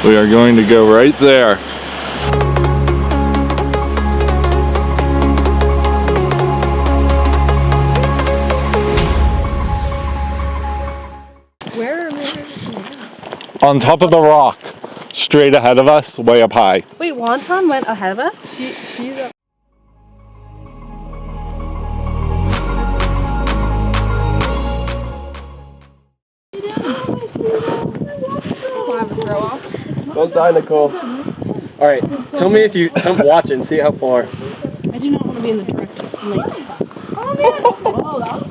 We are going to go right there. Where are we? On top of the rock, straight ahead of us, way up high. Wait, Wonton went ahead of us? She's up. Don't die, Nicole. Alright, tell me if you watch it and see how far. I do not want to be in the direct lane. Oh man!